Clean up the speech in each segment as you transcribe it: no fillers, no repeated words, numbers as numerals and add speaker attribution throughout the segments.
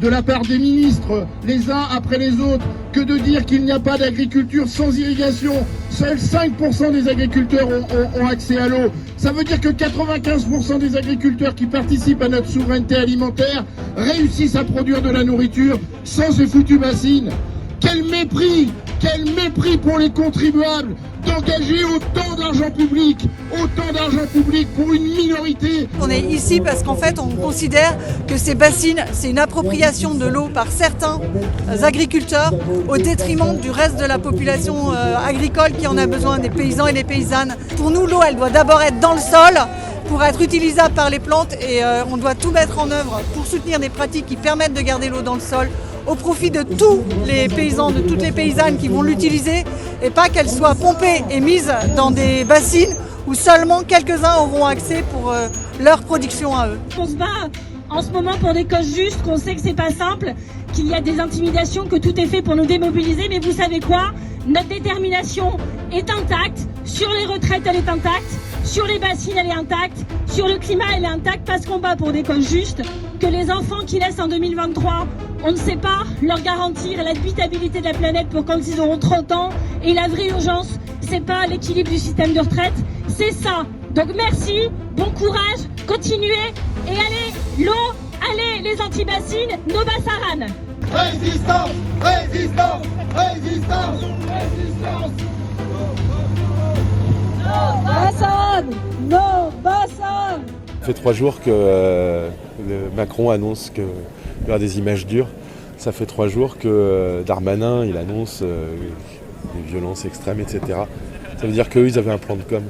Speaker 1: de la part des ministres, les uns après les autres, que de dire qu'il n'y a pas d'agriculture sans irrigation. Seuls 5% des agriculteurs ont accès à l'eau. Ça veut dire que 95% des agriculteurs qui participent à notre souveraineté alimentaire réussissent à produire de la nourriture sans ces foutues bassines. Quel mépris pour les contribuables d'engager autant d'argent public pour une minorité.
Speaker 2: On est ici parce qu'en fait on considère que ces bassines, c'est une appropriation de l'eau par certains agriculteurs au détriment du reste de la population agricole qui en a besoin, des paysans et des paysannes. Pour nous, l'eau, elle doit d'abord être dans le sol pour être utilisable par les plantes et on doit tout mettre en œuvre pour soutenir des pratiques qui permettent de garder l'eau dans le sol au profit de tous les paysans, de toutes les paysannes qui vont l'utiliser et pas qu'elle soit pompée et mise dans des bassines où seulement quelques-uns auront accès pour leur production à eux.
Speaker 3: On se bat en ce moment pour des causes justes, qu'on sait que c'est pas simple, qu'il y a des intimidations, que tout est fait pour nous démobiliser, mais vous savez quoi ? Notre détermination est intacte, sur les retraites elle est intacte, sur les bassines elle est intacte, sur le climat elle est intacte parce qu'on bat pour des causes justes, que les enfants qui naissent en 2023, on ne sait pas leur garantir l'habitabilité de la planète pour quand ils auront 30 ans. Et la vraie urgence, c'est pas l'équilibre du système de retraite, c'est ça. Donc merci, bon courage, continuez et allez l'eau, allez les anti-bassines, nos bassaranes.
Speaker 1: Résistance, résistance, résistance, résistance.
Speaker 3: Nos bassaranes, nos bassaranes.
Speaker 4: Ça fait 3 jours que Macron annonce qu'il y aura des images dures. Ça fait 3 jours que Darmanin il annonce des violences extrêmes, etc. Ça veut dire qu'eux, ils avaient un plan de com'.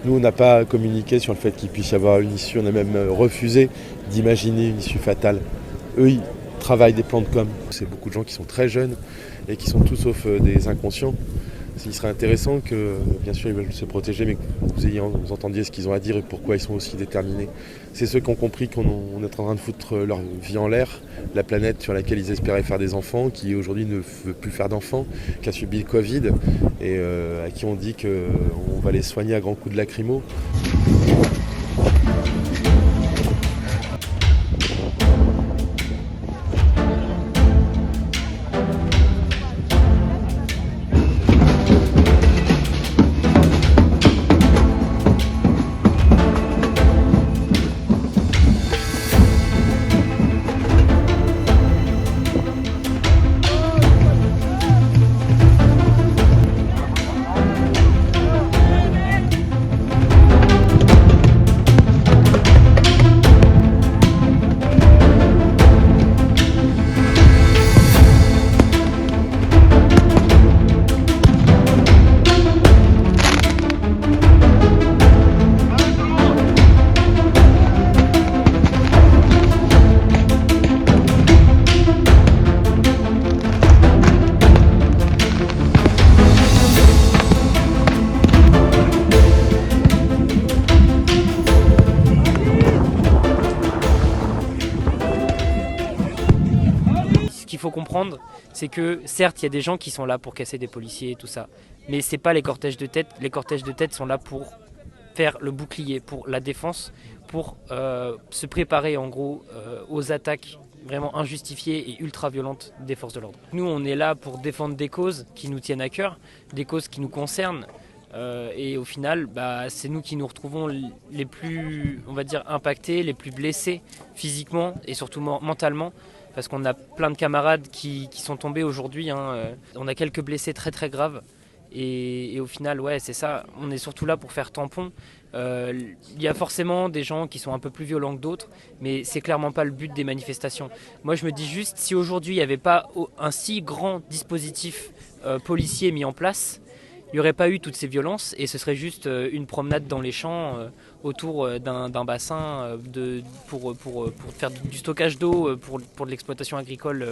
Speaker 4: Nous, on n'a pas communiqué sur le fait qu'il puisse y avoir une issue. On a même refusé d'imaginer une issue fatale. Eux, ils travaillent des plans de com'. C'est beaucoup de gens qui sont très jeunes et qui sont tout sauf des inconscients. Il serait intéressant que, bien sûr, ils veulent se protéger, mais que vous entendiez ce qu'ils ont à dire et pourquoi ils sont aussi déterminés. C'est ceux qui ont compris qu'on est en train de foutre leur vie en l'air, la planète sur laquelle ils espéraient faire des enfants, qui aujourd'hui ne veut plus faire d'enfants, qui a subi le Covid et à qui on dit qu'on va les soigner à grands coups de lacrymo.
Speaker 5: Ce qu'il faut comprendre, c'est que certes, il y a des gens qui sont là pour casser des policiers et tout ça, mais c'est pas les cortèges de tête. Les cortèges de tête sont là pour faire le bouclier, pour la défense, pour se préparer en gros aux attaques vraiment injustifiées et ultra violentes des forces de l'ordre. Nous, on est là pour défendre des causes qui nous tiennent à cœur, des causes qui nous concernent. Et au final, c'est nous qui nous retrouvons les plus, on va dire, impactés, les plus blessés physiquement et surtout mentalement. Parce qu'on a plein de camarades qui sont tombés aujourd'hui. On a quelques blessés très très graves. Et au final, ouais, c'est ça. On est surtout là pour faire tampon. Il y a forcément des gens qui sont un peu plus violents que d'autres, mais c'est clairement pas le but des manifestations. Moi, je me dis juste, si aujourd'hui il n'y avait pas un si grand dispositif policier mis en place, il n'y aurait pas eu toutes ces violences et ce serait juste une promenade dans les champs autour d'un bassin pour faire du stockage d'eau pour de l'exploitation agricole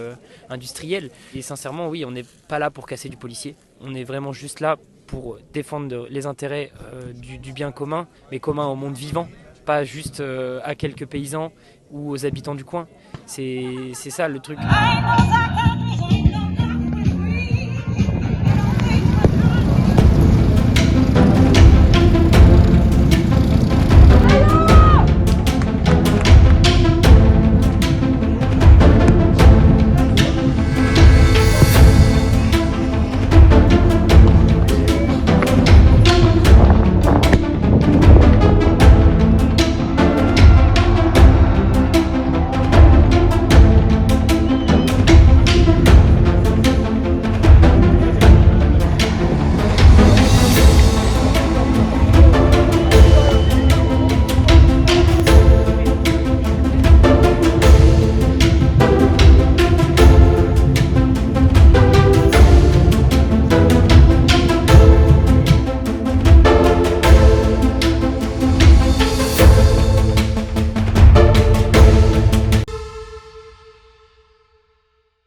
Speaker 5: industrielle. Et sincèrement, oui, on n'est pas là pour casser du policier. On est vraiment juste là pour défendre les intérêts du bien commun, mais commun au monde vivant, pas juste à quelques paysans ou aux habitants du coin. C'est ça le truc.